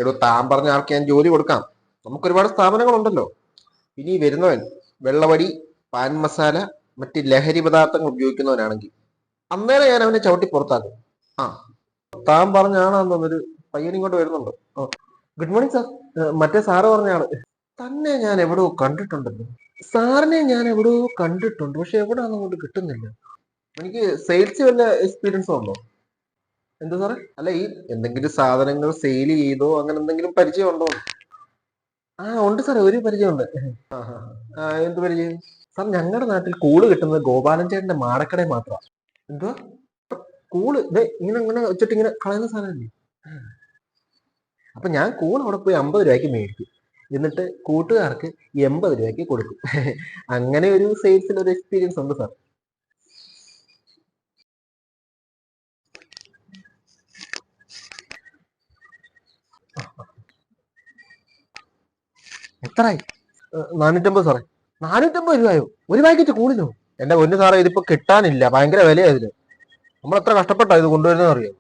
എടോ താൻ പറഞ്ഞ ആൾക്ക് ഞാൻ ജോലി കൊടുക്കാം. നമുക്ക് ഒരുപാട് സ്ഥാപനങ്ങളുണ്ടല്ലോ. ഇനി വരുന്നവൻ വെള്ളവടി, പാൻ മസാല, മറ്റ് ലഹരി പദാർത്ഥങ്ങൾ ഉപയോഗിക്കുന്നവനാണെങ്കിൽ അന്നേരം ഞാൻ അവനെ ചവിട്ടി പുറത്താക്കും. ആ, താൻ പറഞ്ഞ ആളാന്ന് തോന്നുന്നൊരു പയ്യൻ ഇങ്ങോട്ട് വരുന്നുണ്ട്. Good morning sir. മറ്റേ സാറ് പറഞ്ഞ ആള് തന്നെ ഞാൻ എവിടെയോ കണ്ടിട്ടുണ്ടല്ലോ. സാറിനെ ഞാൻ എവിടെയോ കണ്ടിട്ടുണ്ട്, പക്ഷെ എവിടെയാണെന്ന് അങ്ങോട്ട് കിട്ടുന്നില്ല. എനിക്ക് സെയിൽസ് വല്ല എക്സ്പീരിയൻസും ഉണ്ടോ? എന്താ സാറേ? അല്ല, ഈ എന്തെങ്കിലും സാധനങ്ങൾ സെയിൽ ചെയ്തോ അങ്ങനെ എന്തെങ്കിലും പരിചയം ഉണ്ടോ? ഉണ്ട് സാറേ, ഒരു പരിചയമുണ്ട്. ആ ഹാ. എന്ത് പരിചയം? സാർ, ഞങ്ങളുടെ നാട്ടിൽ കൂള് കിട്ടുന്നത് ഗോപാലൻ ചേട്ടന്റെ മാടക്കടയിൽ മാത്രമാണ്. എന്തുവാ കൂള്? ഇങ്ങനെ ഇങ്ങനെ വെച്ചിട്ട് ഇങ്ങനെ കളയുന്ന സാധനമല്ലേ? അപ്പൊ ഞാൻ കൂൺ അവിടെ പോയി 50 രൂപയ്ക്ക് മേടിക്കും, എന്നിട്ട് കൂട്ടുകാർക്ക് 80 രൂപയ്ക്ക് കൊടുക്കും. അങ്ങനെ ഒരു സെയിൽസിൽ ഒരു എക്സ്പീരിയൻസ് ഉണ്ട് സാർ. എത്രയായി? 450 സാറേ. 450 രൂപയോ ഒരു പാക്കറ്റ് കൂടിനോ? എന്റെ പൊന്നു സാറേ, ഇതിപ്പോ കിട്ടാനില്ല, ഭയങ്കര വിലയാ ഇതിന്. നമ്മൾ എത്ര കഷ്ടപ്പെട്ടാ ഇത് കൊണ്ടുവരുന്നത് അറിയോ?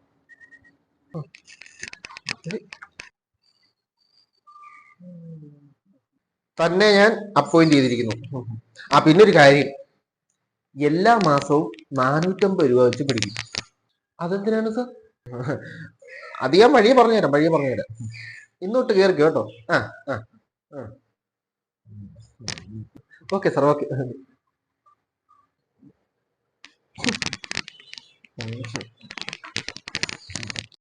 തന്നെ ഞാൻ അപ്പോയിന്റ് ചെയ്തിരിക്കുന്നു. പിന്നെ ഒരു കാര്യം, എല്ലാ മാസവും 450 രൂപ വെച്ച് പിടിക്കും. അതെന്തിനാണ് സാർ? അത് ഞാൻ വഴിയെ പറഞ്ഞുതരാം. ഇന്നോട്ട് കയറി കേട്ടോ. ആ ആ ആ ഓക്കെ സാർ, ഓക്കെ.